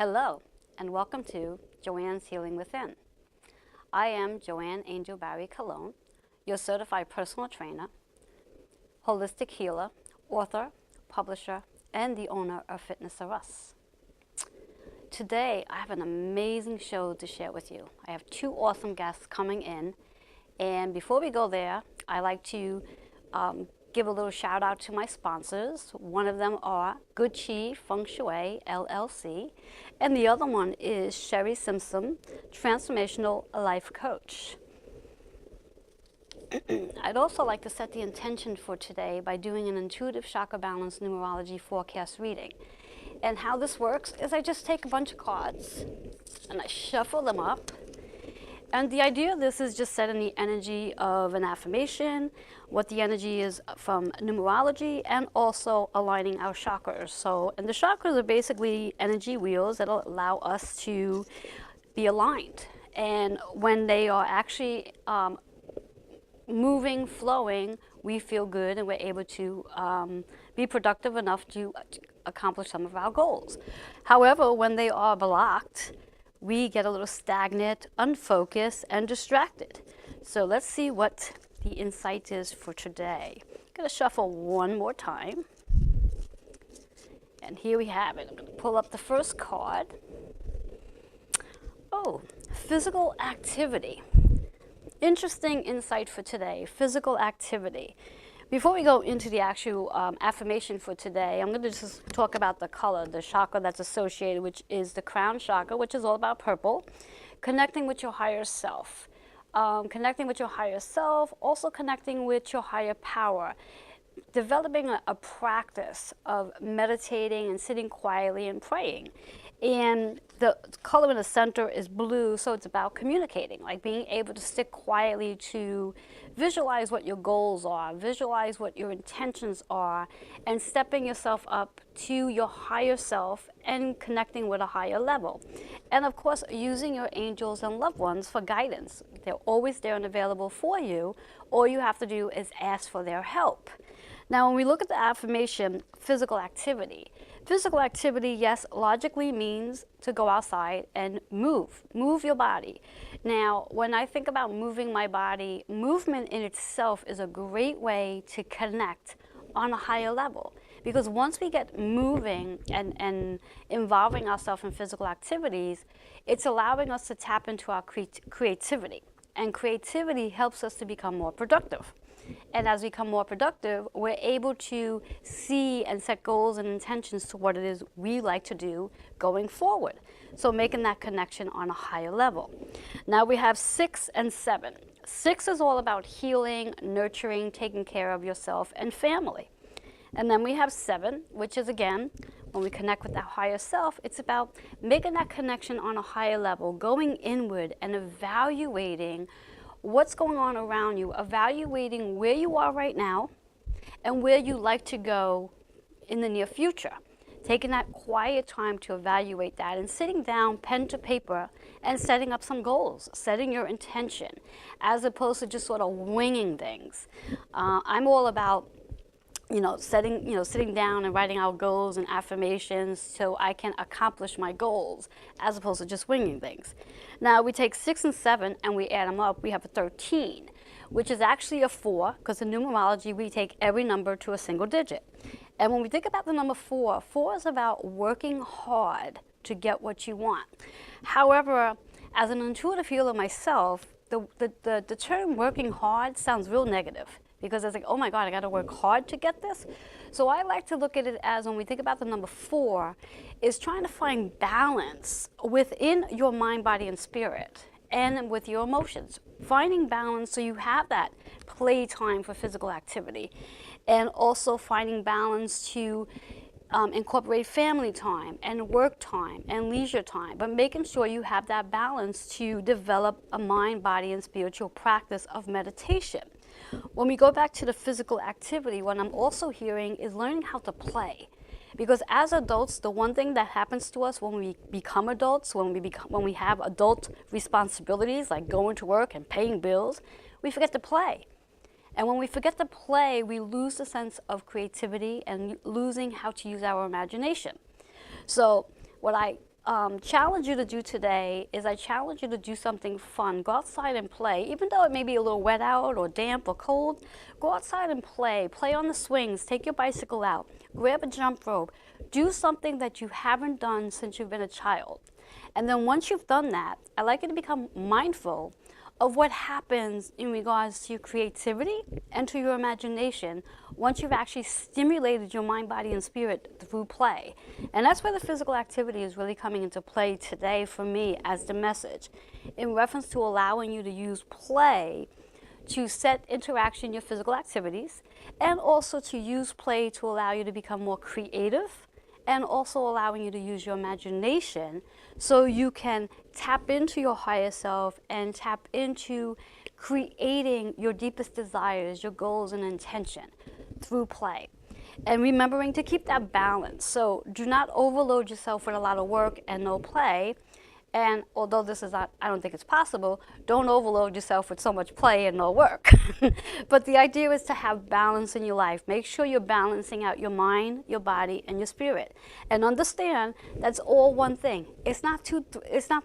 Hello, and welcome to Joanne's Healing Within. I am Joanne Angel Barry Colon, your certified personal trainer, holistic healer, author, publisher, and the owner of Fitness R Us. Today, I have an amazing show to share with you. I have two awesome guests coming in, and before we go there, I like to give a little shout out to my sponsors. One of them are Good Chi Feng Shui LLC, and the other one is Sherry Simpson, Transformational Life Coach. I'd also like to set the intention for today by doing an intuitive chakra balance numerology forecast reading. And how this works is I just take a bunch of cards and I shuffle them up. And the idea of this is just setting the energy of an affirmation, what the energy is from numerology, and also aligning our chakras. So, and the chakras are basically energy wheels that allow us to be aligned. And when they are actually moving, flowing, we feel good and we're able to be productive enough to accomplish some of our goals. However, when they are blocked, we get a little stagnant, unfocused, and distracted. So let's see what the insight is for today. I'm going to shuffle one more time. And here we have it. I'm going to pull up the first card. Oh, physical activity. Interesting insight for today, physical activity. Before we go into the actual affirmation for today, I'm going to just talk about the color, the chakra that's associated, which is the crown chakra, which is all about purple, connecting with your higher self. Connecting with your higher self, also connecting with your higher power. Developing a practice of meditating and sitting quietly and praying. And the color in the center is blue, so it's about communicating, like being able to sit quietly to visualize what your goals are, visualize what your intentions are, and stepping yourself up to your higher self and connecting with a higher level. And of course, using your angels and loved ones for guidance. They're always there and available for you. All you have to do is ask for their help. Now, when we look at the affirmation, physical activity, yes, logically means to go outside and move your body. Now, when I think about moving my body, movement in itself is a great way to connect on a higher level. Because once we get moving and involving ourselves in physical activities, it's allowing us to tap into our creativity. And creativity helps us to become more productive. And as we become more productive, we're able to see and set goals and intentions to what it is we like to do going forward. So making that connection on a higher level. Now we have 6 and 7. 6 is all about healing, nurturing, taking care of yourself and family. And then we have 7, which is again, when we connect with that higher self, it's about making that connection on a higher level, going inward and evaluating what's going on around you, evaluating where you are right now and where you like to go in the near future. Taking that quiet time to evaluate that and sitting down, pen to paper, and setting up some goals, setting your intention, as opposed to just sort of winging things. I'm all about sitting down and writing out goals and affirmations so I can accomplish my goals as opposed to just winging things. Now we take 6 and 7 and we add them up, we have a 13, which is actually a 4, because in numerology we take every number to a single digit. And when we think about the number 4, 4 is about working hard to get what you want. However, as an intuitive healer myself, the term working hard sounds real negative. Because it's like, oh my God, I got to work hard to get this. So I like to look at it as, when we think about the number 4, is trying to find balance within your mind, body, and spirit, and with your emotions. Finding balance so you have that play time for physical activity, and also finding balance to incorporate family time and work time and leisure time, but making sure you have that balance to develop a mind, body, and spiritual practice of meditation. When we go back to the physical activity, what I'm also hearing is learning how to play. Because as adults, the one thing that happens to us when we become adults, when we have adult responsibilities like going to work and paying bills, we forget to play. And when we forget to play, we lose the sense of creativity and losing how to use our imagination. So what I challenge you to do today is I challenge you to do something fun. Go outside and play. Even though it may be a little wet out or damp or cold, go outside and play. Play on the swings. Take your bicycle out. Grab a jump rope. Do something that you haven't done since you've been a child. And then once you've done that, I like you to become mindful of what happens in regards to your creativity and to your imagination once you've actually stimulated your mind, body, and spirit through play. And that's where the physical activity is really coming into play today for me as the message, in reference to allowing you to use play to set interaction in your physical activities, and also to use play to allow you to become more creative, and also allowing you to use your imagination so you can tap into your higher self and tap into creating your deepest desires, your goals and intention through play. And remembering to keep that balance. So do not overload yourself with a lot of work and no play. And although this is not, I don't think it's possible, don't overload yourself with so much play and no work. But the idea is to have balance in your life. Make sure you're balancing out your mind, your body, and your spirit. And understand that's all one thing. It's not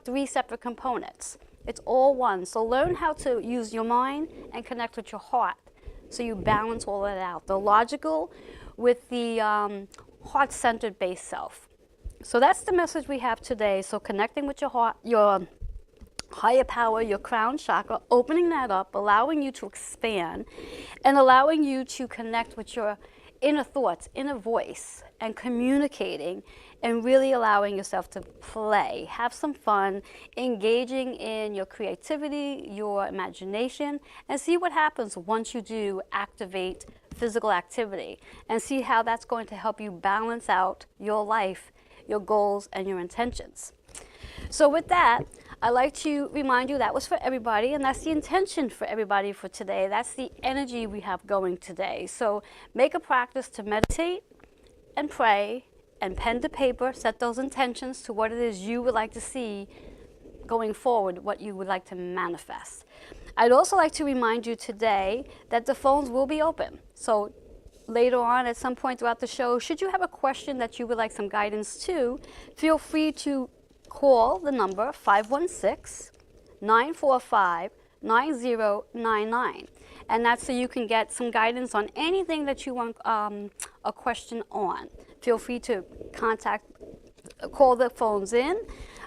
three separate components. It's all one. So learn how to use your mind and connect with your heart so you balance all of that out. The logical with the heart-centered base self. So that's the message we have today. So connecting with your heart, your higher power, your crown chakra, opening that up, allowing you to expand, and allowing you to connect with your inner thoughts, inner voice, and communicating, and really allowing yourself to play, have some fun, engaging in your creativity, your imagination, and see what happens once you do activate physical activity, and see how that's going to help you balance out your life, your goals, and your intentions. So with that, I'd like to remind you that was for everybody, and that's the intention for everybody for today. That's the energy we have going today. So make a practice to meditate and pray, and pen to paper, set those intentions to what it is you would like to see going forward, what you would like to manifest. I'd also like to remind you today that the phones will be open. So later on at some point throughout the show, should you have a question that you would like some guidance to, feel free to call the number 516-945-9099. And that's so you can get some guidance on anything that you want a question on. Feel free to call the phones in.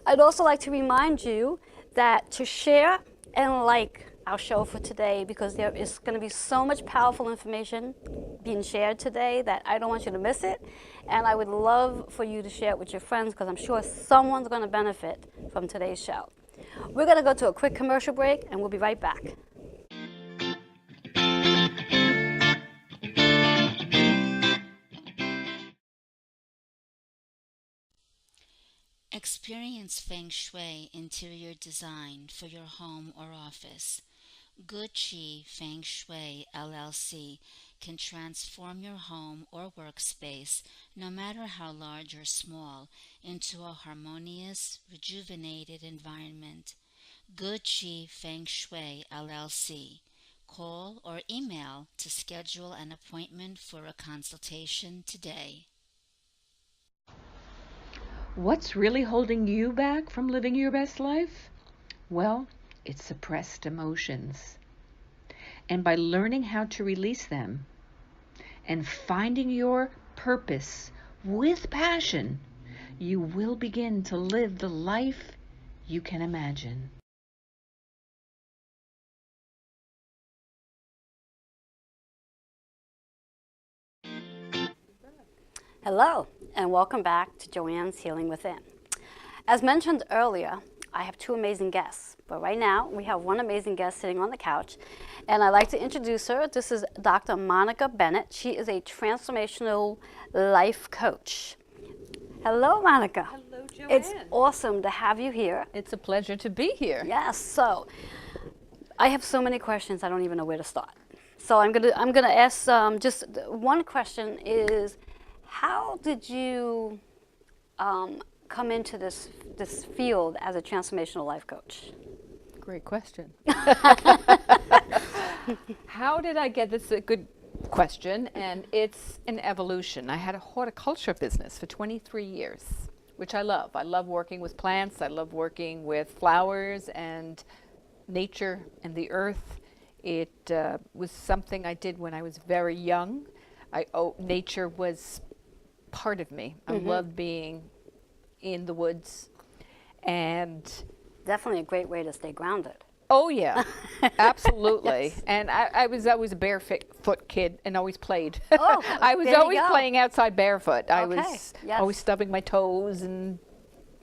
I'd also like to remind you that to share and like our show for today, because there is going to be so much powerful information being shared today that I don't want you to miss it. And I would love for you to share it with your friends, because I'm sure someone's going to benefit from today's show. We're going to go to a quick commercial break, and we'll be right back. Experience Feng Shui interior design for your home or office. Good Chi Feng Shui LLC can transform your home or workspace, no matter how large or small, into a harmonious, rejuvenated environment. Good Chi Feng Shui LLC. Call or email to schedule an appointment for a consultation today. What's really holding you back from living your best life? Well, it's suppressed emotions. And by learning how to release them and finding your purpose with passion, you will begin to live the life you can imagine. Hello, and welcome back to Joanne's Healing Within. As mentioned earlier, I have two amazing guests, but right now we have one amazing guest sitting on the couch, and I'd like to introduce her. This is Dr. Monica Bennett. She is a transformational life coach. Hello, Monica. Hello, Joanne. It's awesome to have you here. It's a pleasure to be here. Yes, so I have so many questions, I don't even know where to start. So I'm gonna ask just one question is, how did you come into this field as a transformational life coach? Great question. How did I get this? A good question, and it's an evolution. I had a horticulture business for 23 years. which I love. I love working with plants. I love working with flowers and nature and the earth. It was something I did when I was very young. Nature was part of me. I loved being in the woods, and Definitely a great way to stay grounded. oh yeah, absolutely. Yes. And I was always a barefoot kid and always played. Oh, I was there you always go. playing outside barefoot. I Okay, was yes. always stubbing my toes and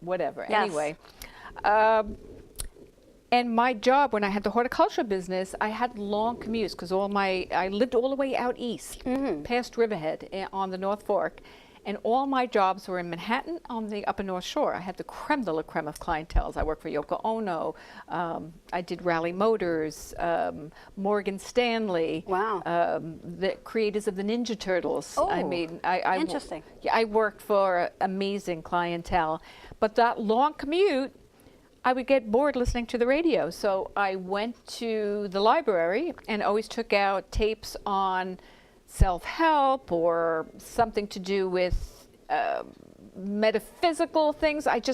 whatever. Yes. Anyway, and my job when I had the horticulture business, I had long commutes because I lived all the way out east, past Riverhead on the North Fork. And all my jobs were in Manhattan on the Upper North Shore. I had the creme de la creme of clientels. I worked for Yoko Ono. I did Raleigh Motors, Morgan Stanley. Wow. The creators of the Ninja Turtles. I Oh, mean, interesting. I worked for amazing clientele. But that long commute, I would get bored listening to the radio. So I went to the library and always took out tapes on self-help or something to do with metaphysical things. It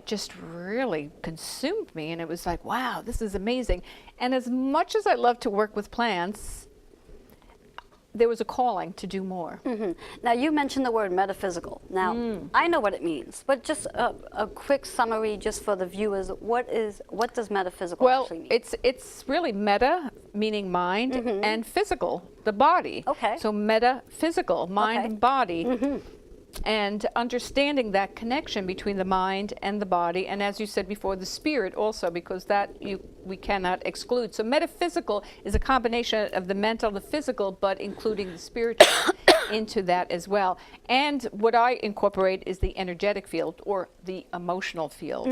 just really consumed me, and it was like, wow, this is amazing. And as much as I love to work with plants, there was a calling to do more. Now, you mentioned the word metaphysical. Now, I know what it means, but just a quick summary just for the viewers. What does metaphysical Well, actually mean? it's really meta, meaning mind, and physical, the body. Okay. So metaphysical, mind Okay. and body. And understanding that connection between the mind and the body, and as you said before, the spirit also, because we cannot exclude. So metaphysical is a combination of the mental, the physical, but including the spiritual into that as well. And what I incorporate is the energetic field or the emotional field,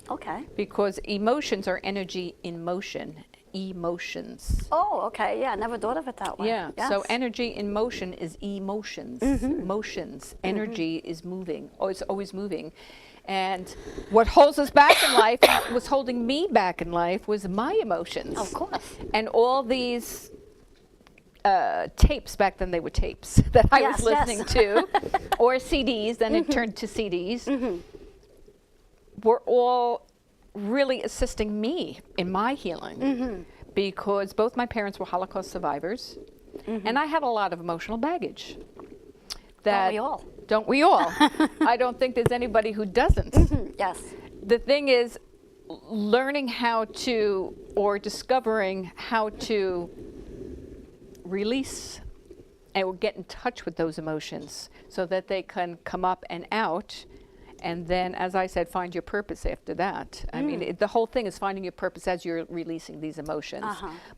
Okay. because emotions are energy in motion. Emotions. Oh, okay. Yeah, I never thought of it that way. Yeah. Yes. So energy in motion is emotions. Motions. Energy is moving. Oh, it's always moving. And what holds us back in life, was holding me back in life, was my emotions. Of course. And all these tapes, back then they were tapes that I was Yes, yes. listening to, or CDs, then it turned to CDs, were all really assisting me in my healing, because both my parents were Holocaust survivors, and I had a lot of emotional baggage. Don't we all? Don't we all? I don't think there's anybody who doesn't. Yes. The thing is, learning how to, or discovering how to release and get in touch with those emotions so that they can come up and out. And then, as I said, find your purpose after that. I mean, the whole thing is finding your purpose as you're releasing these emotions.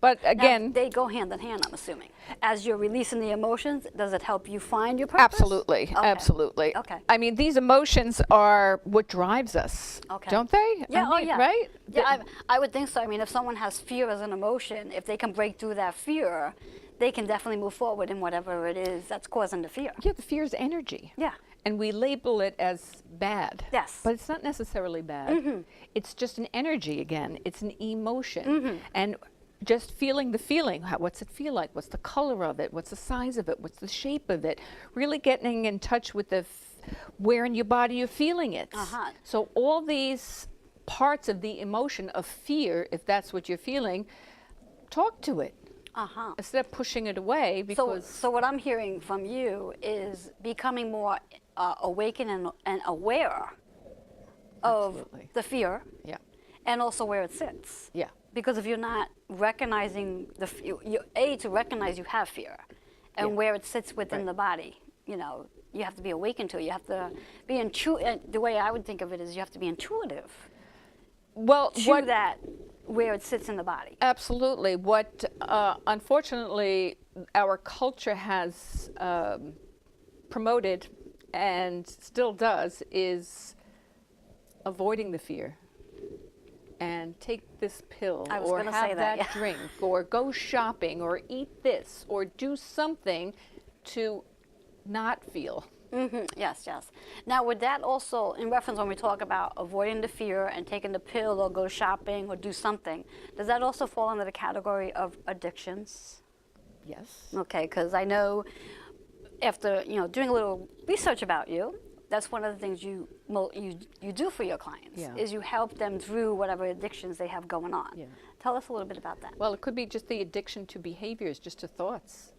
But again, Now, they go hand in hand, I'm assuming. As you're releasing the emotions, does it help you find your purpose? absolutely, Okay. absolutely. Okay. I mean, these emotions are what drives us, Okay. don't they? Yeah, I mean, yeah. right? Yeah, I would think so. I mean, if someone has fear as an emotion, if they can break through that fear, they can definitely move forward in whatever it is that's causing the fear. Yeah, the fear is energy. Yeah. And we label it as bad. Yes. But it's not necessarily bad. It's just an energy again. It's an emotion. And just feeling the feeling. What's it feel like? What's the color of it? What's the size of it? What's the shape of it? Really getting in touch with where in your body you're feeling it. So all these parts of the emotion of fear, if that's what you're feeling, talk to it. Instead of pushing it away, because So what I'm hearing from you is becoming more awakened and aware of Absolutely. the fear yeah, and also where it sits. yeah. Because if you're not recognizing to recognize you have fear and Yeah. where it sits within Right. the body, you have to be awakened to it. You have to be the way I would think of it is you have to be intuitive Well, to that where it sits in the body. Absolutely. What, unfortunately, our culture has promoted and still does is avoiding the fear. And take this pill, I was or gonna have say that, yeah. drink, or go shopping, or eat this, or do something to not feel. Yes, yes. Now, would that also, in reference when we talk about avoiding the fear and taking the pill or go shopping or do something, does that also fall under the category of addictions? Yes. Okay, because I know after doing a little research about you, that's one of the things you do for your clients, Yeah. is you help them through whatever addictions they have going on. Yeah. Tell us a little bit about that. Well, it could be just the addiction to behaviors, just to thoughts.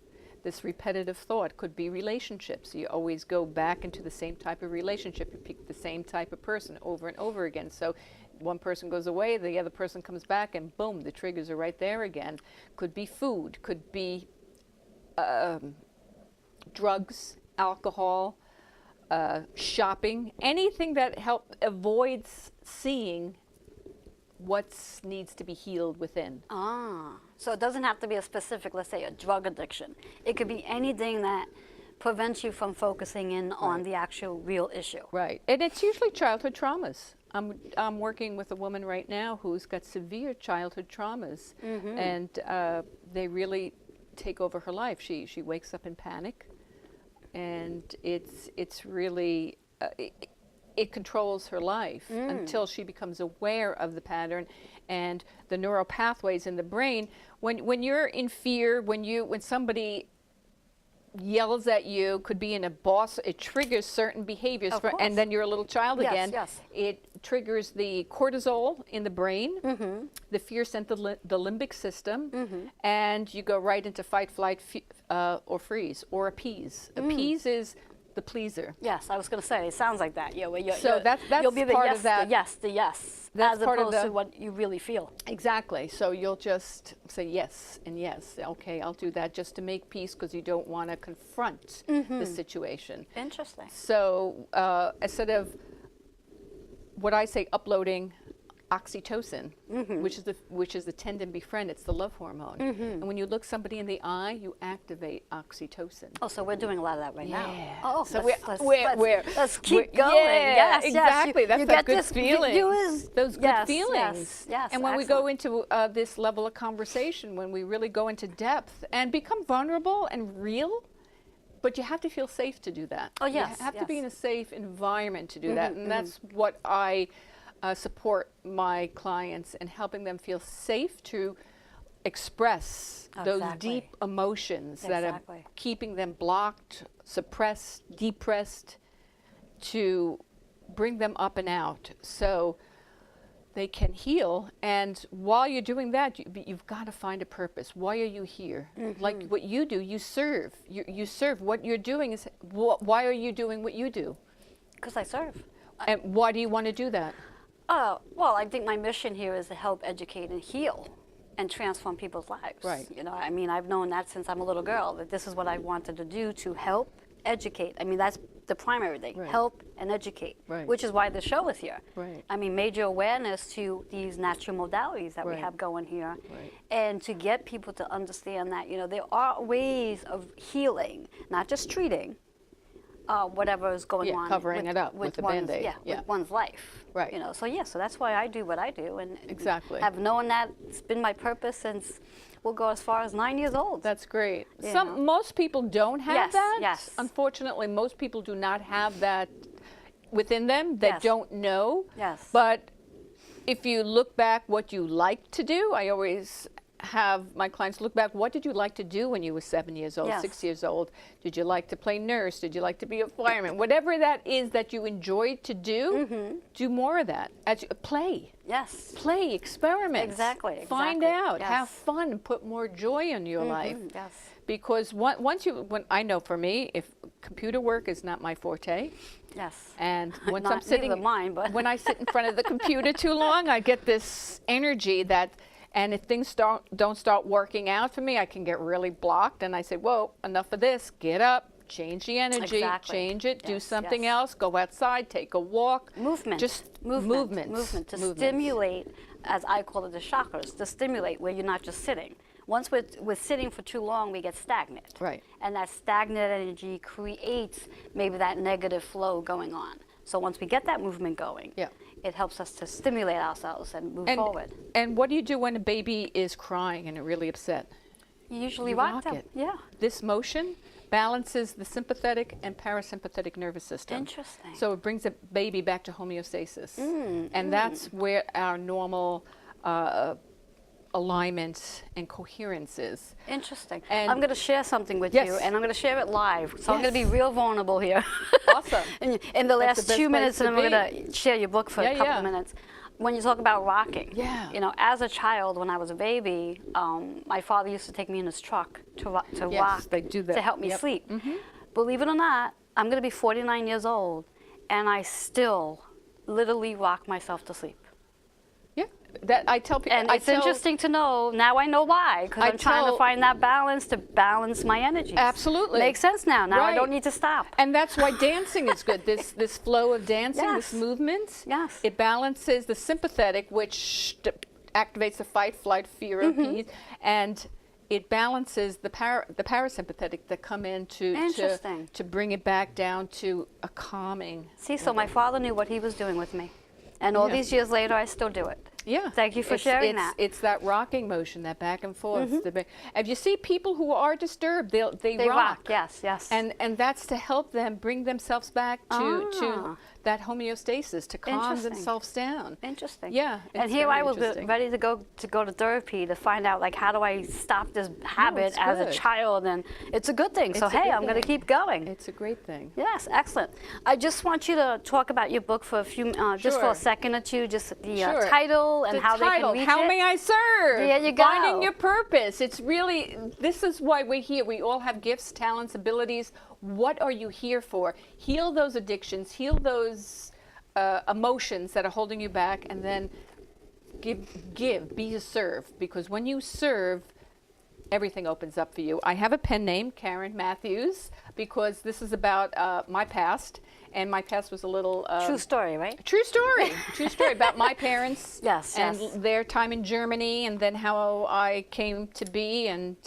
This repetitive thought could be relationships. You always go back into the same type of relationship. You pick the same type of person over and over again. So one person goes away, the other person comes back, and boom, the triggers are right there again. Could be food, could be drugs, alcohol, shopping, anything that avoids seeing what needs to be healed within. So it doesn't have to be a specific, let's say, a drug addiction. It could be anything that prevents you from focusing in on the actual real issue. Right, and it's usually childhood traumas. I'm working with a woman right now who's got severe childhood traumas, and they really take over her life. She wakes up in panic, and it's really it controls her life until she becomes aware of the pattern and the neural pathways in the brain. When you're in fear, when somebody yells at you, could be in a boss, it triggers certain behaviors, and then you're a little child again. Yes. It triggers the cortisol in the brain, the fear sent the limbic system, and you go right into fight, flight, or freeze, or appease. Appease is the pleaser. Yes, I was going to say, it sounds like that. Yeah, So that's you'll be the part yes, of that. the yes, That's as part of opposed to what you really feel. Exactly. So you'll just say yes and yes. Okay, I'll do that just to make peace because you don't want to confront the situation. Interesting. So instead of what I say, uploading oxytocin, which is the tend and befriend, it's the love hormone. And when you look somebody in the eye, you activate oxytocin. Oh, so we're doing a lot of that right now. Yeah. Oh, So let's keep going. Yeah, Yes, exactly. Yes. That's You that get good this feeling. Those good yes, feelings. Yes. And when we go into this level of conversation, when we really go into depth and become vulnerable and real, but you have to feel safe to do that. Oh, yes, You have to be yes. in a safe environment to do that. And that's what I support my clients in, helping them feel safe to express those Exactly. deep emotions that are Exactly. keeping them blocked, suppressed, depressed, to bring them up and out so they can heal. And while you're doing that, you've got to find a purpose. Why are you here? Like what you do, you serve. You serve. What you're doing is, why are you doing what you do? Because I serve. And why do you want to do that? Well, I think my mission here is to help educate and heal and transform people's lives. Right. You know, I mean, I've known that since I'm a little girl, that this is what I wanted to do, to help educate. I mean, that's the primary thing, Right. help and educate, Right. which is why the show is here. Right. I mean, major awareness to these natural modalities that we Right. have going here, Right. and to get people to understand that, you know, there are ways of healing, not just treating whatever is going Yeah, on. covering it up with a one's, Band-Aid. Yeah. with one's life. Right. You know, so so that's why I do what I do, and Exactly. have known that it's been my purpose since we'll go as far as 9 years old. That's great. Yeah. Most people don't have Yes, that. yes. Unfortunately, most people do not have that within them. They Yes. don't know. Yes. But if you look back what you like to do, I always have my clients look back, what did you like to do when you were 7 years old, Yes. 6 years old? Did you like to play nurse? Did you like to be a fireman? Whatever that is that you enjoyed to do, do more of that. Play. Yes. Play, experiment. Exactly, Find exactly, out, have yes. fun, put more joy in your life. Yes. Because when I know for me, if computer work is not my forte, Yes. and once Not I'm sitting, neither mine, but when I sit in front of the computer too long, I get this energy that, and if things don't start working out for me, I can get really blocked, and I say, whoa, enough of this, get up, change the energy, Exactly. change it, do Yes, something yes. else, go outside, take a walk. Movement. Just movement to movements. stimulate, as I call it, the chakras, to stimulate where you're not just sitting. Once we're sitting for too long, we get stagnant. Right. And that stagnant energy creates maybe that negative flow going on. So once we get that movement going, Yeah. it helps us to stimulate ourselves and move forward. And what do you do when a baby is crying and really upset? You usually You rock rock them. it. Yeah. This motion balances the sympathetic and parasympathetic nervous system. Interesting. So it brings a baby back to homeostasis. And that's where our normal alignments and coherences. Interesting. And- I'm going to share something with Yes. you, and I'm going to share it live. So I'm going to be Yes. real vulnerable here. Awesome. in the That's last the best 2 minutes, place and to then we're going to share your book for a Yeah, couple yeah. of minutes. When you talk about rocking, Yeah. you know, as a child, when I was a baby, my father used to take me in his truck to rock, Yes, they do that. to help me Yep. sleep. Believe it or not, I'm going to be 49 years old, and I still literally rock myself to sleep. Yeah, that I tell people. And it's interesting to know, now I know why, because I I'm trying to tell- find that balance to balance my energies. Absolutely. Makes sense now. Now I Right. don't need to stop. And that's why dancing is good. This flow of dancing, this Yes. movement, Yes. it balances the sympathetic, which activates the fight, flight, fear, appease, and it balances the parasympathetic that come in Interesting. to bring it back down to a calming. See, so my father knew what he was doing with me. And all Yeah. these years later, I still do it. Yeah. Thank you for sharing that. It's that rocking motion, that back and forth. Mm-hmm. If you see people who are disturbed, they They rock. rock, yes, yes. And that's to help them bring themselves back to Ah. that homeostasis, to calm Interesting. themselves down. Interesting. Yeah, And it's here very I was interesting. ready to go to therapy to find out, like, how do I stop this habit it's as a good. child? And it's a good thing. So It's a hey, good I'm going to thing. keep going. It's a great thing. Yes, excellent. I just want you to talk about your book for a few, just for Sure. a second or two, just the Sure. title and The how title, they can reach How it. May I Serve? There you go. Finding your purpose. It's really, this is why we're here. We all have gifts, talents, abilities. What are you here for? Heal those addictions, heal those emotions that are holding you back, and then give, be a serve. Because when you serve, everything opens up for you. I have a pen name, Karen Matthews, because this is about my past, and my past was a little True story, right? True story. True story about my parents. Yes, and yes. their time in Germany, and then how I came to be. And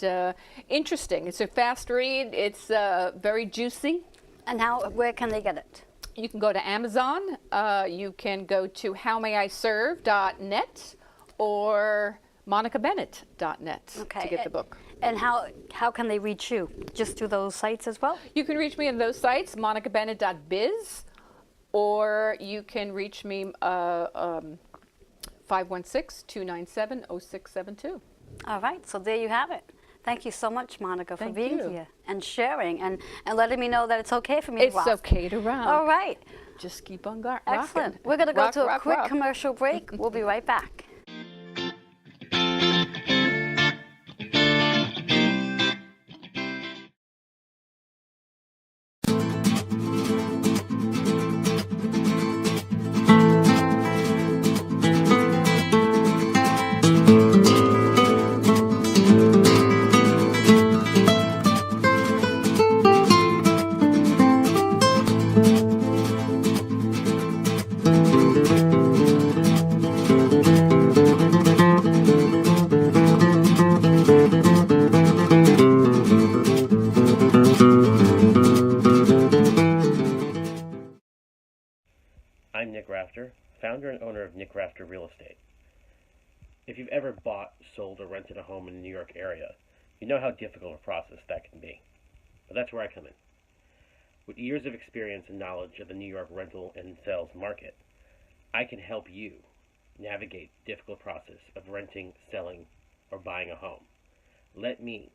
interesting. It's a fast read. It's very juicy. And where can they get it? You can go to Amazon. You can go to howmayiserve.net or monicabennett.net to get the book. And how can they reach you? Just through those sites as well? You can reach me on those sites, monicabennett.biz, or you can reach me 516-297-0672. All right, so there you have it. Thank you so much, Monica, for Thank being you. here and sharing and letting me know that it's okay for me It's to rock. okay to rock. All right, Just keep on rocking. excellent. We're going to go Rock, to a rock, quick rock. commercial break. We'll be right back. I'm Nick Rafter, founder and owner of Nick Rafter Real Estate. If you've ever bought, sold, or rented a home in the New York area, you know how difficult a process that can be. But that's where I come in. With years of experience and knowledge of the New York rental and sales market, I can help you navigate the difficult process of renting, selling, or buying a home. Let me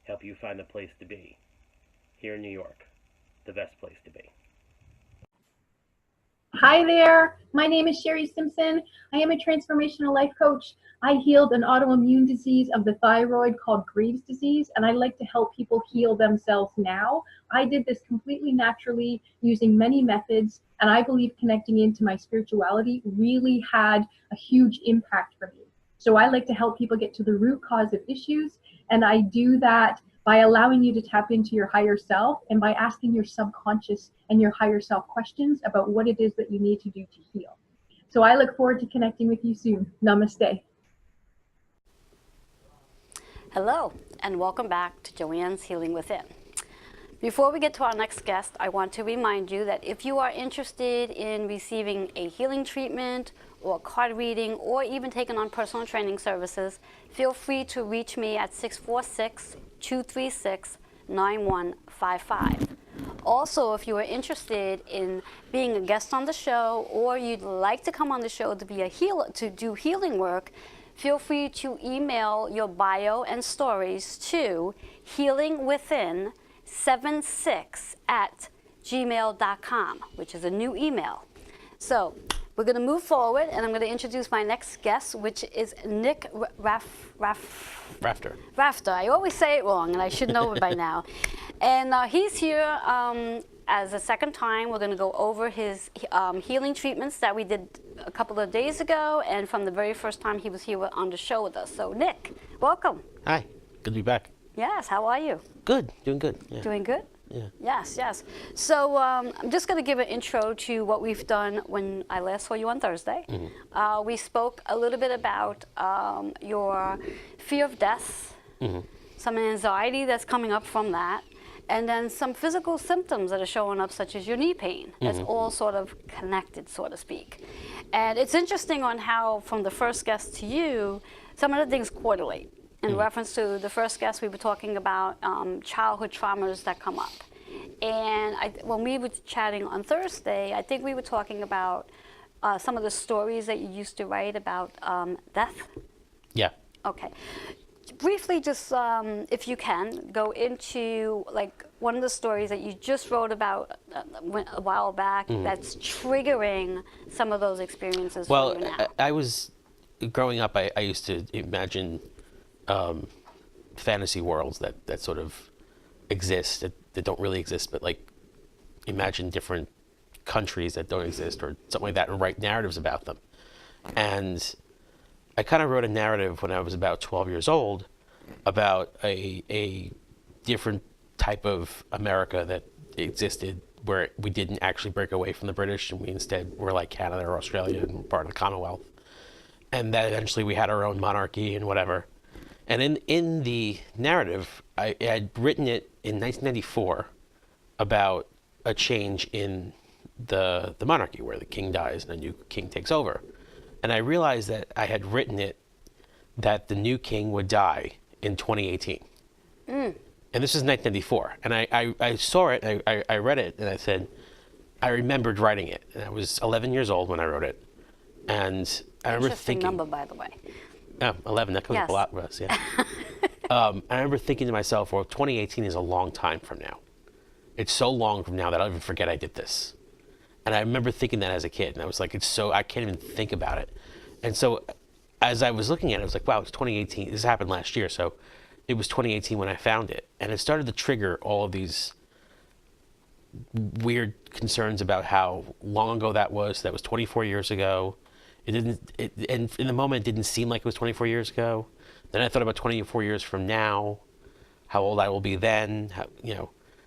help you find the place to be. Here in New York, the best place to be. Hi there, my name is Sherry Simpson. I am a transformational life coach. I healed an autoimmune disease of the thyroid called Graves' disease, and I like to help people heal themselves now. I did this completely naturally using many methods, and I believe connecting into my spirituality really had a huge impact for me. So I like to help people get to the root cause of issues, and I do that by allowing you to tap into your higher self and by asking your subconscious and your higher self questions about what it is that you need to do to heal. So I look forward to connecting with you soon. Namaste. Hello, and welcome back to Joanne's Healing Within. Before we get to our next guest, I want to remind you that if you are interested in receiving a healing treatment or a card reading or even taking on personal training services, feel free to reach me at 646-236-9155. Also, if you are interested in being a guest on the show or you'd like to come on the show to be a healer, to do healing work, feel free to email your bio and stories to healingwithin76@gmail.com, which is a new email. So we're going to move forward, and I'm going to introduce my next guest, which is Nick Rafter. Rafter. I always say it wrong, and I should know it by now. And he's here as a second time. We're going to go over his healing treatments that we did a couple of days ago, and from the very first time he was here on the show with us. So, Nick, welcome. Hi. Good to be back. Yes, how are you? Good. Doing good. Yeah. Doing good? Yeah. Yes, yes. So I'm just going to give an intro to what we've done when I last saw you on Thursday. We spoke a little bit about your fear of death, some anxiety that's coming up from that, and then some physical symptoms that are showing up, such as your knee pain. That's all sort of connected, so to speak. And it's interesting on how, from the first guest to you, some of the things correlate. In reference to the first guest, we were talking about childhood traumas that come up. And when we were chatting on Thursday, I think we were talking about some of the stories that you used to write about death. Yeah. Okay. Briefly, just if you can, go into like one of the stories that you just wrote about a while back that's triggering some of those experiences for you now. I was, growing up, I used to imagine fantasy worlds that sort of exist, that don't really exist, but like imagine different countries that don't exist or something like that, and write narratives about them. And I kind of wrote a narrative when I was about 12 years old about a different type of America that existed, where we didn't actually break away from the British, and we instead were like Canada or Australia and part of the Commonwealth. And that eventually we had our own monarchy and whatever. And in the narrative, I had written it in 1994 about a change in the monarchy, where the king dies and a new king takes over. And I realized that I had written it that the new king would die in 2018. And this is 1994. And I saw it, and I read it, and I said, I remembered writing it. And I was 11 years old when I wrote it. And I remember thinking... number, by the way. Oh, 11, that comes up a lot with us, yeah. I remember thinking to myself, well, 2018 is a long time from now. It's so long from now that I'll even forget I did this. And I remember thinking that as a kid, and I was like, I can't even think about it. And so as I was looking at it, I was like, wow, it's 2018. This happened last year, so it was 2018 when I found it. And it started to trigger all of these weird concerns about how long ago that was. That was 24 years ago. And in the moment, it didn't seem like it was 24 years ago. Then I thought about 24 years from now, how old I will be then,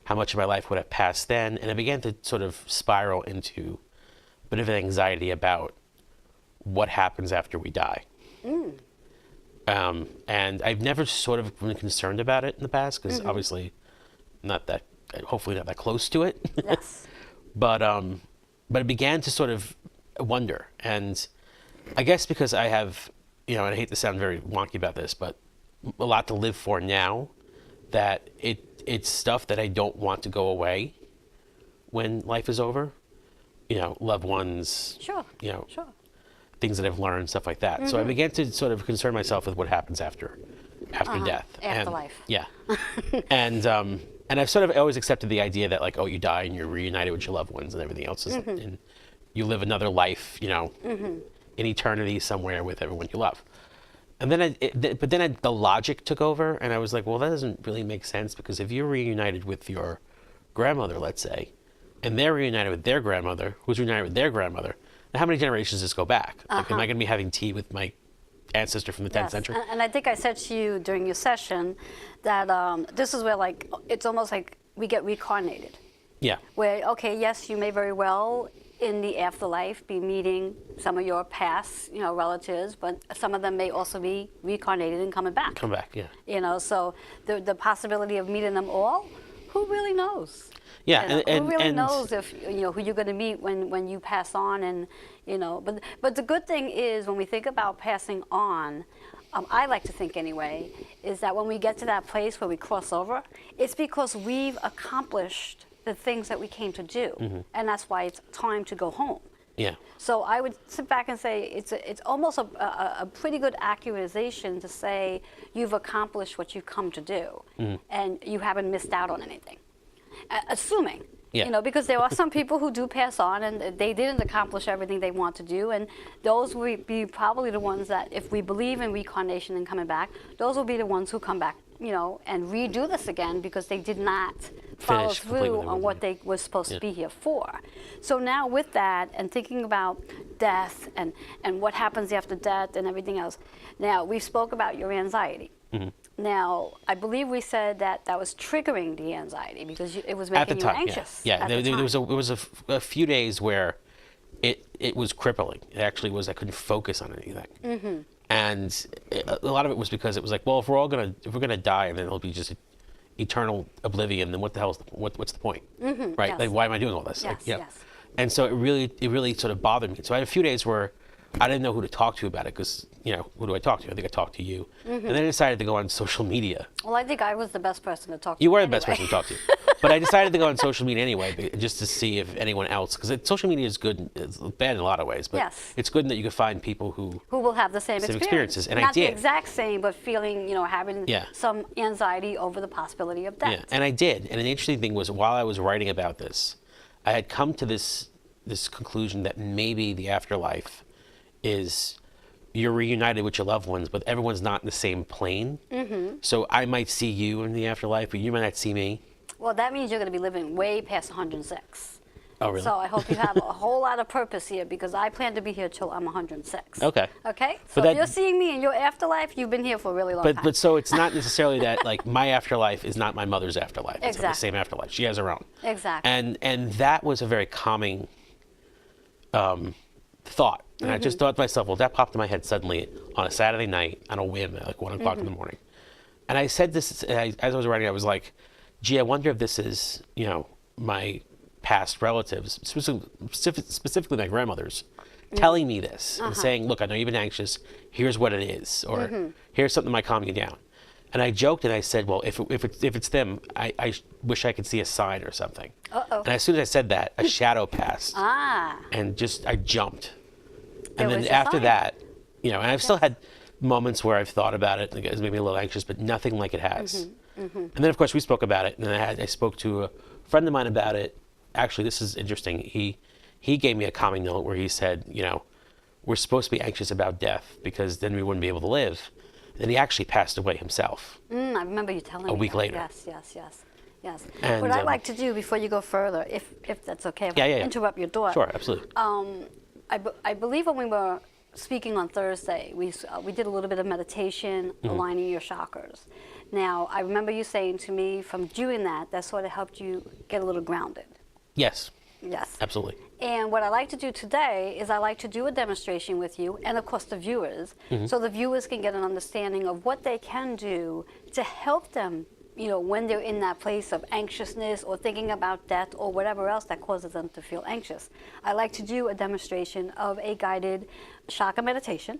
how much of my life would have passed then. And I began to sort of spiral into a bit of an anxiety about what happens after we die. And I've never sort of been concerned about it in the past, because obviously hopefully not that close to it. Yes. But I began to sort of wonder. And I guess because I have, and I hate to sound very wonky about this, but a lot to live for now, that it's stuff that I don't want to go away when life is over. Loved ones. Sure. Sure. Things that I've learned, stuff like that. So I began to sort of concern myself with what happens after death. Afterlife. Yeah. And I've sort of always accepted the idea that, like, oh, you die and you're reunited with your loved ones and everything else, and you live another life, in eternity somewhere with everyone you love. And then the logic took over, and I was like, well, that doesn't really make sense, because if you're reunited with your grandmother, let's say, and they're reunited with their grandmother, who's reunited with their grandmother, now how many generations does this go back? Like, am I going to be having tea with my ancestor from the 10th century? And I think I said to you during your session that this is where, like, it's almost like we get reincarnated. Yeah. Where, okay, yes, you may very well in the afterlife be meeting some of your past, relatives, but some of them may also be reincarnated and coming back. Come back, yeah. So the possibility of meeting them all, who really knows? Yeah, who really knows if who you're going to meet when you pass on, and But the good thing is, when we think about passing on, I like to think anyway, is that when we get to that place where we cross over, it's because we've accomplished the things that we came to do, and that's why it's time to go home. Yeah. So I would sit back and say it's almost a pretty good accusation to say you've accomplished what you've come to do, and you haven't missed out on anything. Assuming, Yeah. you know, because there are some people who do pass on and they didn't accomplish everything they want to do, and those will be probably the ones that, if we believe in reincarnation and coming back, those will be the ones who come back, you know, and redo this again because they did not follow Finish completely through what they on were what they were supposed to be here for. So now with that and thinking about death and what happens after death and everything else, now we spoke about your anxiety. Now, I believe we said that that was triggering the anxiety because it was At the making you time, anxious. yeah. at There, the there was time. a a few days where it was crippling. It actually was. I couldn't focus on anything. And a lot of it was because it was like, well, if we're gonna die and then it'll be just eternal oblivion, then what the hell's what's the point, right? Yes. Like, why am I doing all this? Yes, Like, yeah. yes. And so it really sort of bothered me. So I had a few days where I didn't know who to talk to about it because, you know, who do I talk to? I think I talked to you. And then I decided to go on social media. Well, I think I was the best person to talk to. You were the best anyway. person to talk to. But I decided to go on social media anyway, just to see if anyone else, because social media is good, it's bad in a lot of ways, but Yes. it's good that you can find people who will have the same Same experience. experiences, and I Not the did. exact same, but feeling, you know, having Yeah. some anxiety over the possibility of death. Yeah, and I did. And an interesting thing was, while I was writing about this, I had come to this conclusion that maybe the afterlife is you're reunited with your loved ones, but everyone's not in the same plane. So I might see you in the afterlife, but you might not see me. Well, that means you're going to be living way past 106. Oh, really? So I hope you have a whole lot of purpose here because I plan to be here till I'm 106. Okay. Okay? So But if that- you're seeing me in your afterlife, you've been here for a really long time. But so it's not necessarily that like my afterlife is not my mother's afterlife. It's not the Exactly. same afterlife. She has her own. Exactly. And that was a very calming thought. And I just thought to myself, well, that popped in my head suddenly on a Saturday night on a whim at like 1 o'clock in the morning. And I said this as I was writing. I was like, gee, I wonder if this is, you know, my past relatives, specifically my grandmothers, telling me this and saying, look, I know you've been anxious. Here's what it is, or here's something that might calm you down. And I joked and I said, well, if it's them, I wish I could see a sign or something. Uh-oh. And as soon as I said that, a shadow passed, Ah. and just I jumped. There And then was your after sign. that, you know, and I've still had moments where I've thought about it, and it made me a little anxious, but nothing like it has. And then, of course, we spoke about it, and then I spoke to a friend of mine about it. Actually, this is interesting. He gave me a calming note where he said, you know, we're supposed to be anxious about death because then we wouldn't be able to live. And he actually passed away himself. I remember you telling me A week that. later. Yes. And, what I'd like to do before you go further, if that's okay, if I Yeah. interrupt your thought. Sure, absolutely. I believe when we were speaking on Thursday, we did a little bit of meditation, aligning your chakras. Now, I remember you saying to me from doing that sort of helped you get a little grounded. Yes, Yes. absolutely. And what I like to do today is I like to do a demonstration with you and, of course, the viewers, so the viewers can get an understanding of what they can do to help them, you know, when they're in that place of anxiousness or thinking about death or whatever else that causes them to feel anxious. I like to do a demonstration of a guided chakra meditation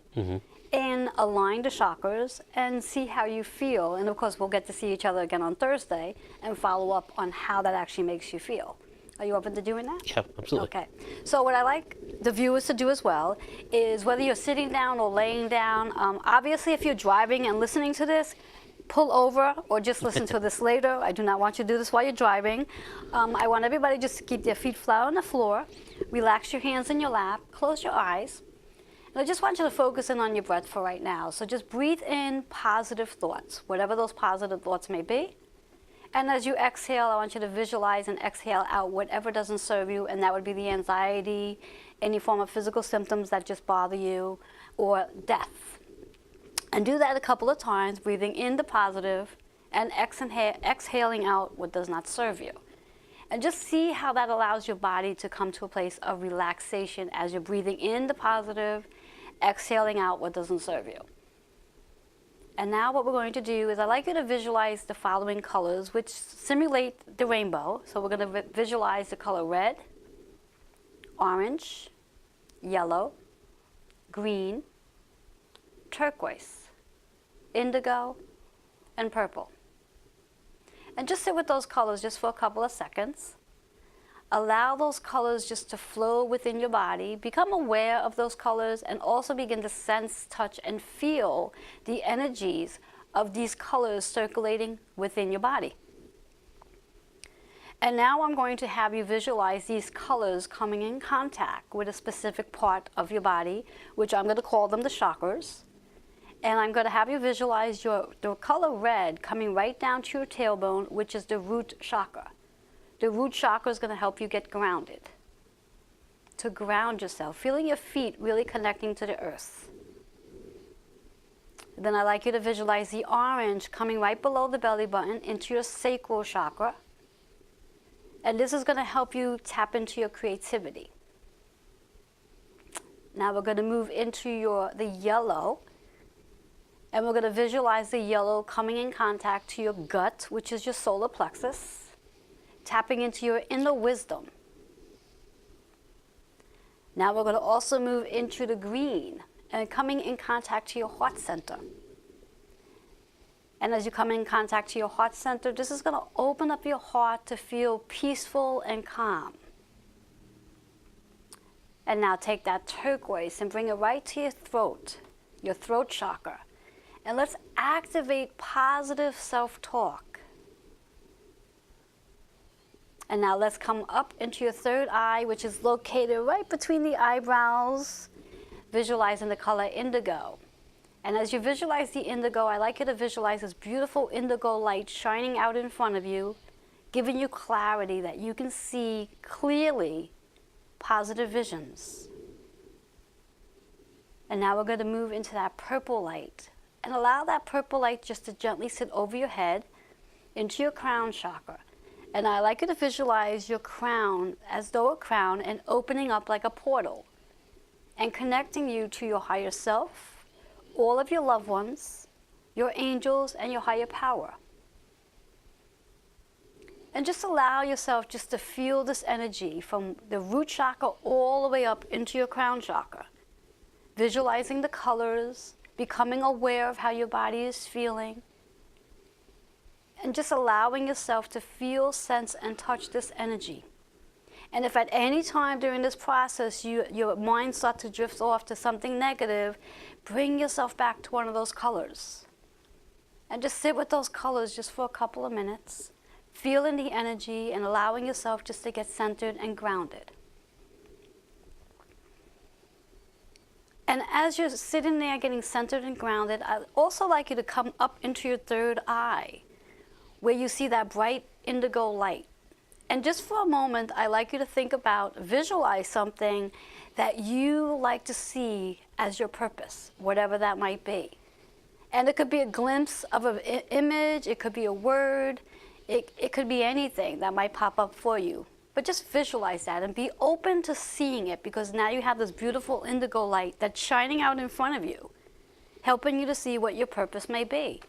and align the chakras and see how you feel. And, of course, we'll get to see each other again on Thursday and follow up on how that actually makes you feel. Are you open to doing that? Yeah, absolutely. Okay. So what I like the viewers to do as well is whether you're sitting down or laying down, obviously if you're driving and listening to this, pull over or just listen to this later. I do not want you to do this while you're driving. I want everybody just to keep their feet flat on the floor, relax your hands in your lap, close your eyes. And I just want you to focus in on your breath for right now. So just breathe in positive thoughts, whatever those positive thoughts may be. And as you exhale, I want you to visualize and exhale out whatever doesn't serve you, and that would be the anxiety, any form of physical symptoms that just bother you, or death. And do that a couple of times, breathing in the positive and exhaling out what does not serve you. And just see how that allows your body to come to a place of relaxation as you're breathing in the positive, exhaling out what doesn't serve you. And now what we're going to do is I'd like you to visualize the following colors, which simulate the rainbow. So we're going to visualize the color red, orange, yellow, green, turquoise, indigo, and purple. And just sit with those colors just for a couple of seconds. Allow those colors just to flow within your body. Become aware of those colors and also begin to sense, touch, and feel the energies of these colors circulating within your body. And now I'm going to have you visualize these colors coming in contact with a specific part of your body, which I'm going to call them the chakras. And I'm going to have you visualize the color red coming right down to your tailbone, which is the root chakra. The root chakra is going to help you get grounded, to ground yourself, feeling your feet really connecting to the earth. Then I'd like you to visualize the orange coming right below the belly button into your sacral chakra. And this is going to help you tap into your creativity. Now we're going to move into the yellow. And we're going to visualize the yellow coming in contact to your gut, which is your solar plexus, tapping into your inner wisdom. Now we're going to also move into the green and coming in contact to your heart center. And as you come in contact to your heart center, this is going to open up your heart to feel peaceful and calm. And now take that turquoise and bring it right to your throat chakra. And let's activate positive self-talk. And now let's come up into your third eye, which is located right between the eyebrows, visualizing the color indigo. And as you visualize the indigo, I like you to visualize this beautiful indigo light shining out in front of you, giving you clarity that you can see clearly positive visions. And now we're going to move into that purple light. And allow that purple light just to gently sit over your head into your crown chakra. And I like you to visualize your crown as though a crown and opening up like a portal and connecting you to your higher self, all of your loved ones, your angels, and your higher power. And just allow yourself just to feel this energy from the root chakra all the way up into your crown chakra. Visualizing the colors, becoming aware of how your body is feeling, and just allowing yourself to feel, sense, and touch this energy. And if at any time during this process your mind starts to drift off to something negative, bring yourself back to one of those colors. And just sit with those colors just for a couple of minutes, feeling the energy and allowing yourself just to get centered and grounded. And as you're sitting there getting centered and grounded, I'd also like you to come up into your third eye, where you see that bright indigo light. And just for a moment, I like you to visualize something that you like to see as your purpose, whatever that might be. And it could be a glimpse of an image, it could be a word, it could be anything that might pop up for you. But just visualize that and be open to seeing it, because now you have this beautiful indigo light that's shining out in front of you, helping you to see what your purpose may be.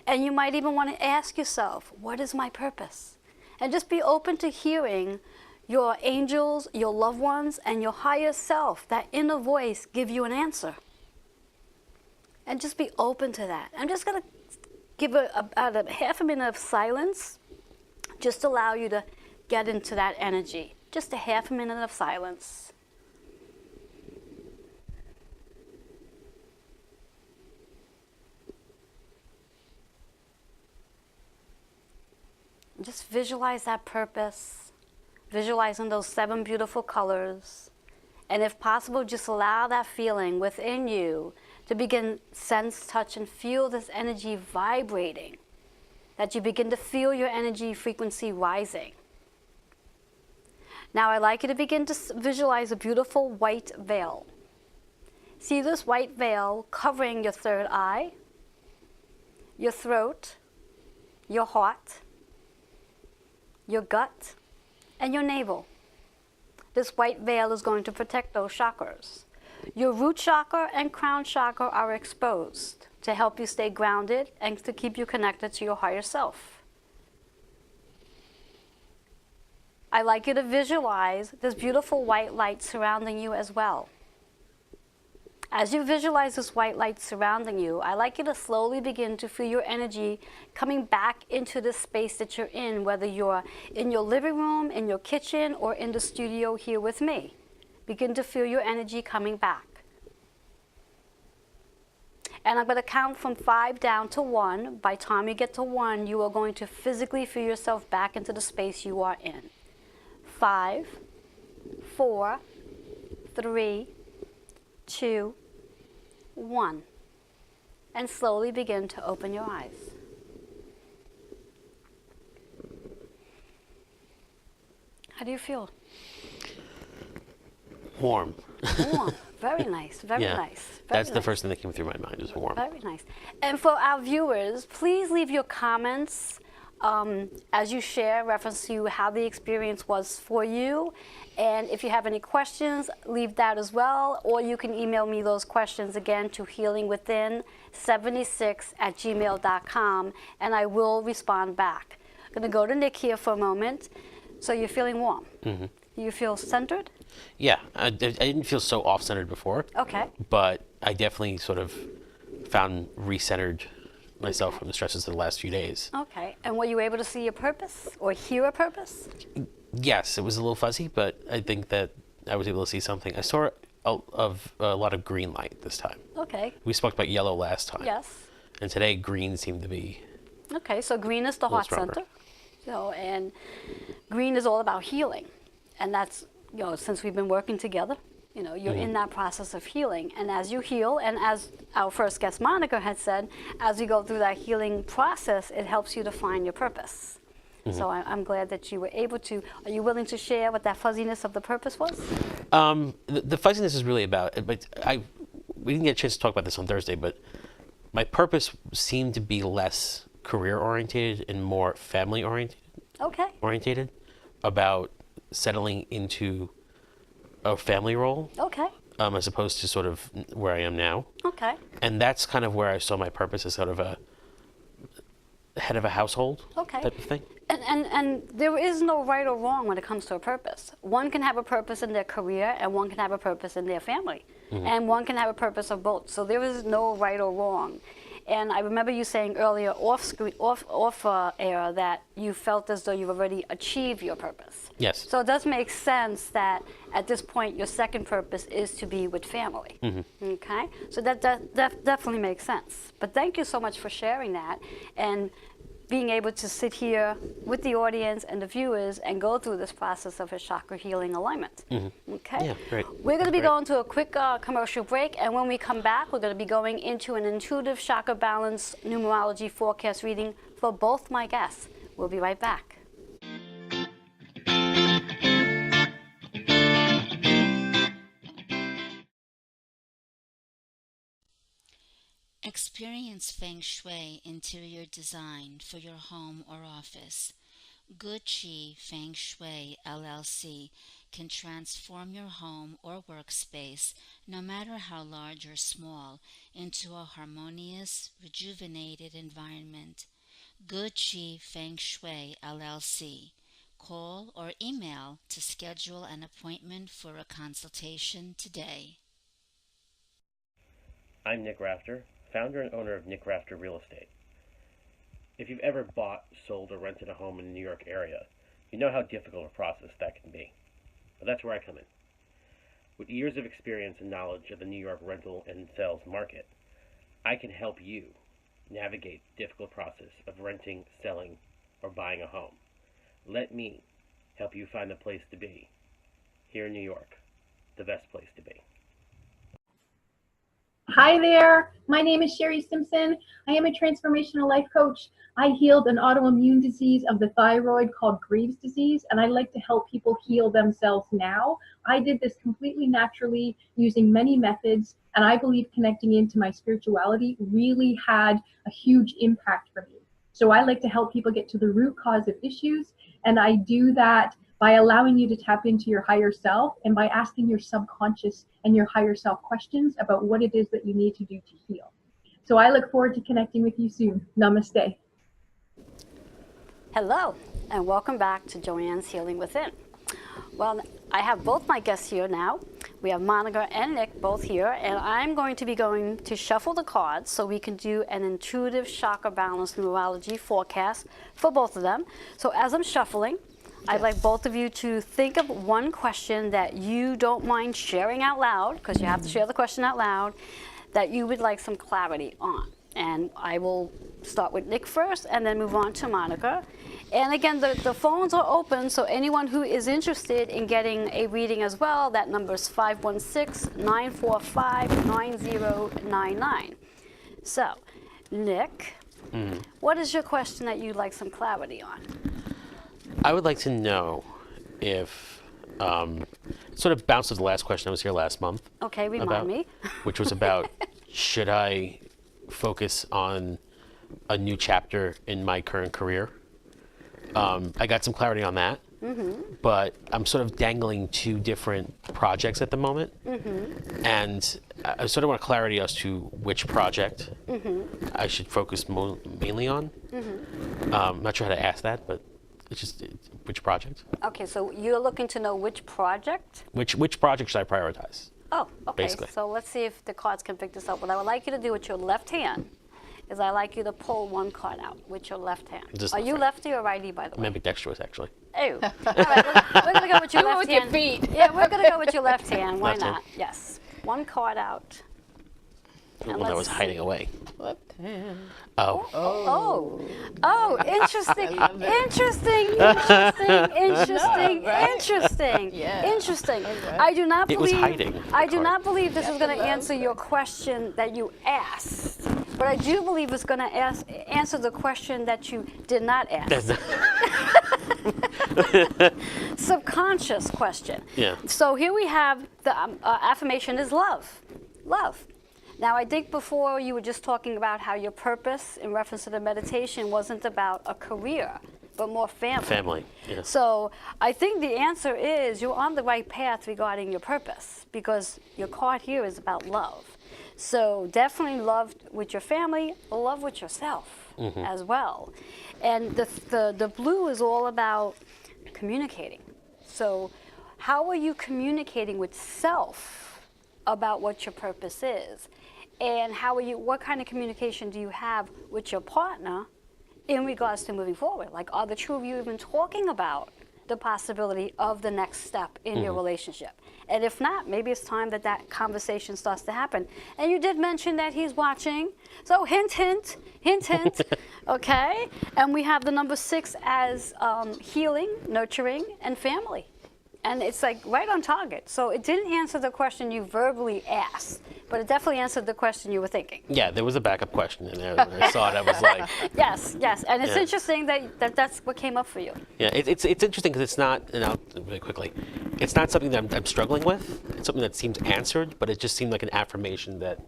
And you might even want to ask yourself, what is my purpose? And just be open to hearing your angels, your loved ones, and your higher self, that inner voice, give you an answer. And just be open to that. I'm just going to give about a half a minute of silence, just allow you to get into that energy. Just a half a minute of silence. Just visualize that purpose, visualizing those 7 beautiful colors. And if possible, just allow that feeling within you to begin sense, touch, and feel this energy vibrating, that you begin to feel your energy frequency rising. Now I'd like you to begin to visualize a beautiful white veil. See this white veil covering your third eye, your throat, your heart, your gut, and your navel. This white veil is going to protect those chakras. Your root chakra and crown chakra are exposed to help you stay grounded and to keep you connected to your higher self. I like you to visualize this beautiful white light surrounding you as well. As you visualize this white light surrounding you, I'd like you to slowly begin to feel your energy coming back into the space that you're in, whether you're in your living room, in your kitchen, or in the studio here with me. Begin to feel your energy coming back. And I'm going to count from 5 down to 1. By the time you get to 1, you are going to physically feel yourself back into the space you are in. 5, 4, 3, 2, 1. And slowly begin to open your eyes. How do you feel? Warm. Warm. Very nice. Very Yeah. nice. That's the first thing that came through my mind, was warm. Very nice. And for our viewers, please leave your comments as you share, reference to how the experience was for you. And if you have any questions, leave that as well. Or you can email me those questions again to healingwithin76@gmail.com, and I will respond back. I'm going to go to Nick here for a moment. So you're feeling warm. Mm-hmm. You feel centered? Yeah, I didn't feel so off-centered before. Okay. But I definitely sort of found recentered myself from the stresses of the last few days. Okay. And were you able to see your purpose or hear a purpose? Yes, it was a little fuzzy, but I think that I was able to see something. I saw a lot of green light this time. Okay. We spoke about yellow last time. Yes. And today green seemed to be... Okay, so green is the little heart stronger. center. So, and green is all about healing. And that's, since we've been working together, you're in that process of healing. And as you heal, and as our first guest, Monica, had said, as you go through that healing process, it helps you to find your purpose. So I'm glad that you were able to. Are you willing to share what that fuzziness of the purpose was? The fuzziness is really about, but we didn't get a chance to talk about this on Thursday, but my purpose seemed to be less career oriented and more family oriented, about settling into a family role, as opposed to sort of where I am now. Okay. And that's kind of where I saw my purpose as sort of a head of a household type of thing. And there is no right or wrong when it comes to a purpose. One can have a purpose in their career, and one can have a purpose in their family. And one can have a purpose of both. So there is no right or wrong. And I remember you saying earlier off air that you felt as though you've already achieved your purpose. Yes. So it does make sense that at this point your second purpose is to be with family. Okay? So that definitely makes sense. But thank you so much for sharing that and being able to sit here with the audience and the viewers and go through this process of a chakra healing alignment. Okay? Yeah, great. We're going to be going to a quick commercial break, and when we come back, we're going to be going into an intuitive chakra balance numerology forecast reading for both my guests. We'll be right back. Experience Feng Shui interior design for your home or office. Good Chi Feng Shui LLC can transform your home or workspace, no matter how large or small, into a harmonious, rejuvenated environment. Good Chi Feng Shui LLC. Call or email to schedule an appointment for a consultation today. I'm Nick Rafter, founder and owner of Nick Rafter Real Estate. If you've ever bought, sold, or rented a home in the New York area, you know how difficult a process that can be. But that's where I come in. With years of experience and knowledge of the New York rental and sales market, I can help you navigate the difficult process of renting, selling, or buying a home. Let me help you find the place to be. Here in New York, the best place to be. Hi there, my name is Sherry Simpson. I am a transformational life coach. I healed an autoimmune disease of the thyroid called Graves' disease, and I like to help people heal themselves now. I did this completely naturally using many methods, and I believe connecting into my spirituality really had a huge impact for me. So I like to help people get to the root cause of issues, and I do that by allowing you to tap into your higher self and by asking your subconscious and your higher self questions about what it is that you need to do to heal. So I look forward to connecting with you soon. Namaste. Hello, and welcome back to Joanne's Healing Within. Well, I have both my guests here now. We have Monica and Nick both here, and I'm going to be going to shuffle the cards so we can do an intuitive chakra balance numerology forecast for both of them. So as I'm shuffling, I'd like both of you to think of one question that you don't mind sharing out loud, because you have to share the question out loud, that you would like some clarity on. And I will start with Nick first and then move on to Monica. And again, the phones are open, so anyone who is interested in getting a reading as well, that number is 516-945-9099. So, Nick, what is your question that you'd like some clarity on? I would like to know if, sort of bounce to the last question I was here last month. Okay, remind me. Which was about, should I focus on a new chapter in my current career? I got some clarity on that, but I'm sort of dangling two different projects at the moment, and I sort of want clarity as to which project I should focus mainly on. I'm not sure how to ask that, but it's just which project. Okay, so you're looking to know which project? Which project should I prioritize? Oh, okay. Basically. So let's see if the cards can pick this up. What I would like you to do with your left hand is I'd like you to pull one card out with your left hand. Are you lefty or righty, by the way? I'm ambidextrous, actually. Oh. All right, we're going to go with your left with hand. your feet. Yeah, we're going to go with your left hand. Why Left hand. not? Yes. One card out. The And one that let's was hiding see. away. Left hand. Oh. Oh, interesting. Interesting. Yeah. Interesting. I do not It was believe hiding, I the do card. not believe this is going to answer your question that you asked. But I do believe it's going to answer the question that you did not ask. Subconscious question. Yeah. So here we have the affirmation is love. Love. Now, I think before you were just talking about how your purpose in reference to the meditation wasn't about a career, but more family. Family, yeah. So I think the answer is you're on the right path regarding your purpose, because your card here is about love. So definitely love with your family, love with yourself as well. And the blue is all about communicating. So how are you communicating with self about what your purpose is? And what kind of communication do you have with your partner in regards to moving forward? Like, are the two of you even talking about the possibility of the next step in your relationship? And if not, maybe it's time that conversation starts to happen. And you did mention that he's watching. So hint, hint, hint, hint, okay? And we have the number 6 as healing, nurturing, and family. And it's like right on target. So it didn't answer the question you verbally asked, but it definitely answered the question you were thinking. Yeah, there was a backup question in there. When I saw it, I was like, Yes, yes. And it's Yeah. interesting that's what came up for you. yeah, it's interesting because it's not, and I'll really quickly, it's not something that I'm struggling with. It's something that seems answered, but it just seemed like an affirmation that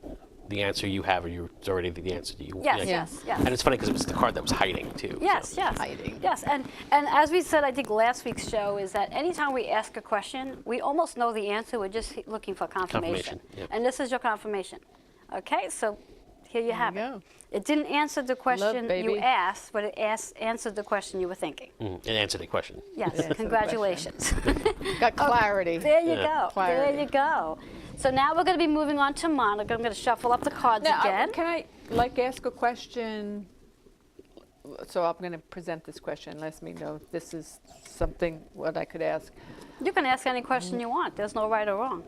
the answer you have, or it's already the answer that you. Yes, yeah. yes, yes. And it's funny because it was the card that was hiding too. Yes, so. yes. Hiding. Yes, and as we said, I think last week's show is that anytime we ask a question, we almost know the answer. We're just looking for confirmation. Confirmation, yep. And this is your confirmation. Okay, so here you have you it. It didn't answer the question you baby. asked, but it answered the question you were thinking. It answered a question. Yes, answered the congratulations. Got clarity. There you Yeah. go. Clarity. There you go. So now we're going to be moving on to Monica. I'm going to shuffle up the cards Now, again. can I ask a question? So I'm going to present this question. Let me know if this is something what I could ask. You can ask any question you want. There's no right or wrong.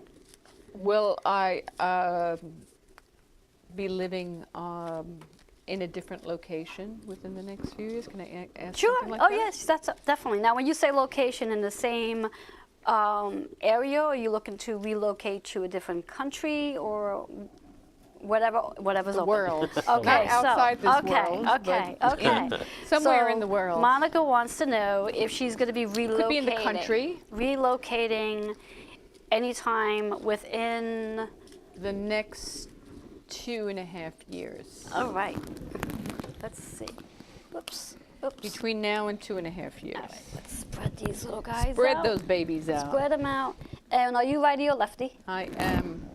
Will I be living in a different location within the next few years? Can I ask Sure. something like Oh, that? yes, that's definitely. Now, when you say location in the same area, are you looking to relocate to a different country or whatever's The open? world. Okay, Not outside this okay, world, okay, but okay. somewhere in So the world. Monica wants to know if she's going to be relocating. Could be in the country. Relocating anytime within. The next 2.5 years. All right. Let's see. Whoops. Oops. Between now and 2.5 years. All right. Let's spread these little guys Spread out. those babies out. Spread them out. And are you righty or lefty? I am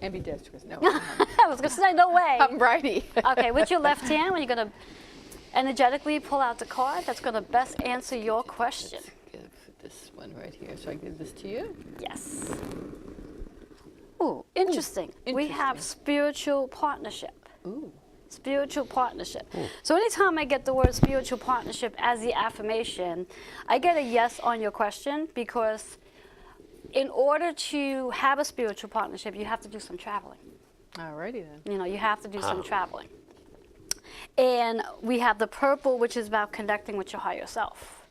ambidextrous. No, I was going to say, no way. I'm righty. Okay, with your left hand, when you're going to energetically pull out the card that's going to best answer your question. Give this one right here. So I give this to you. Yes. Ooh, interesting. We have spiritual partnership. Ooh. Spiritual partnership. So anytime I get the word spiritual partnership as the affirmation, I get a yes on your question, because in order to have a spiritual partnership, you have to do some traveling. Alrighty then. You know, you have to do some traveling. And we have the purple, which is about connecting with your higher self.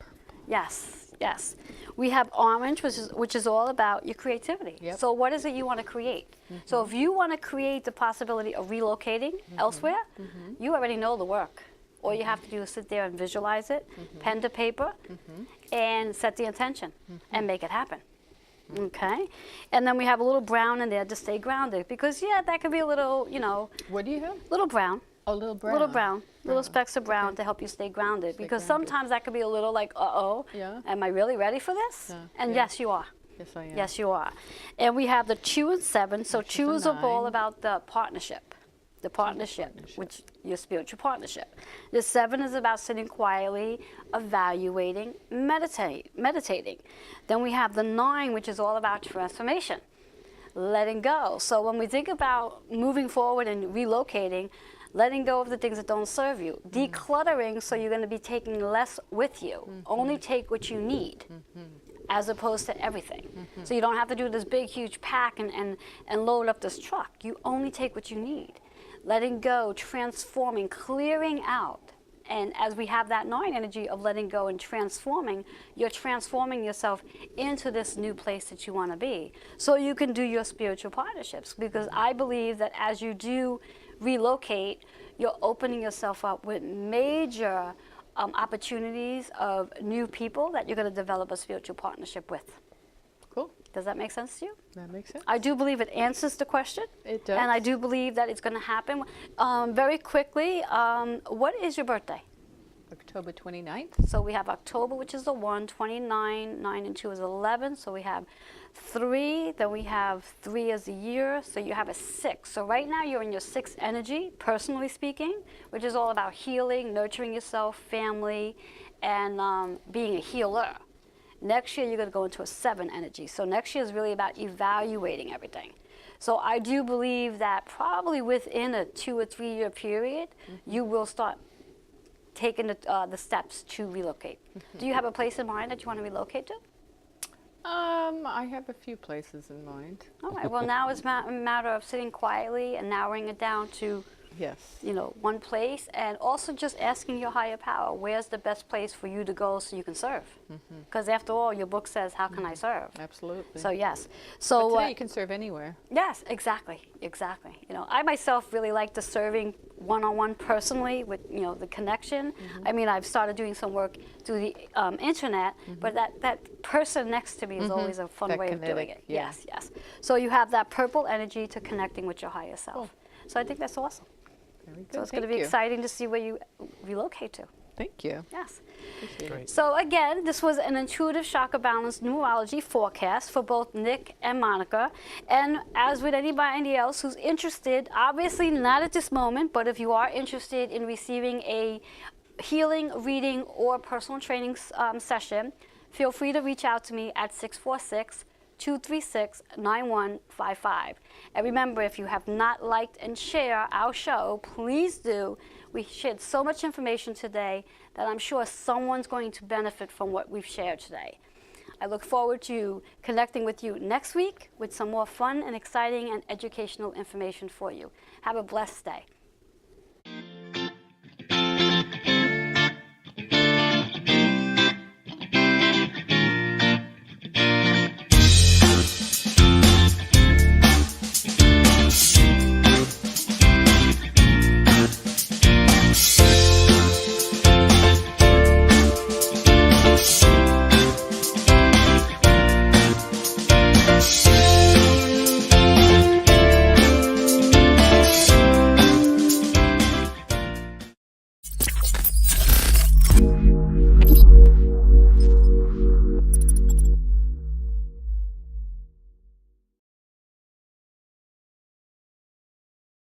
Yes, yes. We have orange, which is all about your creativity. Yep. So what is it you want to create? So if you want to create the possibility of relocating elsewhere, you already know the work. All you have to do is sit there and visualize it, pen to paper, and set the intention and make it happen. Okay? And then we have a little brown in there to stay grounded, because yeah, that could be a little, you know, What do you have? little brown. Oh, little brown. Little brown, little specks of brown to help you stay grounded. Because grounded. sometimes that could be a little like, uh-oh, Yeah. am I really ready for this? Yeah, And yeah. yes, you are. Yes, I am. Yes, you are. And we have the 2 and 7. So Which is 2 a is all 9. about the partnership. The partnership, which your spiritual partnership. The 7 is about sitting quietly, evaluating, meditating. Then we have the 9, which is all about transformation, letting go. So when we think about moving forward and relocating, letting go of the things that don't serve you, decluttering, so you're going to be taking less with you. Only take what you need, as opposed to everything. So you don't have to do this big, huge pack and load up this truck. You only take what you need. Letting go, transforming, clearing out. And as we have that 9 energy of letting go and transforming, you're transforming yourself into this new place that you want to be, so you can do your spiritual partnerships. Because I believe that as you do relocate, you're opening yourself up with major opportunities of new people that you're going to develop a spiritual partnership with. Cool. Does that make sense to you? That makes sense. I do believe it answers the question. It does. And I do believe that it's going to happen. Very quickly, what is your birthday? October 29th. So we have October, which is the 1, 29, 9 and 2 is 11. So we have 3, then we have 3 as a year, so you have a 6. So right now you're in your 6th energy, personally speaking, which is all about healing, nurturing yourself, family, and being a healer. Next year you're going to go into a 7 energy. So next year is really about evaluating everything. So I do believe that probably within a 2 or 3 year period, you will start taking the steps to relocate. Do you have a place in mind that you want to relocate to? I have a few places in mind. All right. Well, now it's a matter of sitting quietly and narrowing it down to, Yes. you know, one place, and also just asking your higher power, where's the best place for you to go so you can serve? Because after all, your book says, how can I serve? Absolutely. So yes. So But today you can serve anywhere. yes, exactly, exactly. You know, I myself really like the serving one-on-one personally with, you know, the connection. I mean, I've started doing some work through the internet, but that person next to me is always a fun That way of doing kinetic, it. yeah. Yes, yes. So you have that purple energy to connecting with your higher self. So I think that's awesome. Very good. So it's going to Thank be you. exciting to see where you relocate to. Thank you. Yes. Appreciate it. Great. So again, this was an intuitive chakra balance numerology forecast for both Nick and Monica. And as with anybody else who's interested, obviously not at this moment, but if you are interested in receiving a healing, reading, or personal training session, feel free to reach out to me at 646-236-9155. And remember, if you have not liked and shared our show, please do. We shared so much information today that I'm sure someone's going to benefit from what we've shared today. I look forward to connecting with you next week with some more fun and exciting and educational information for you. Have a blessed day.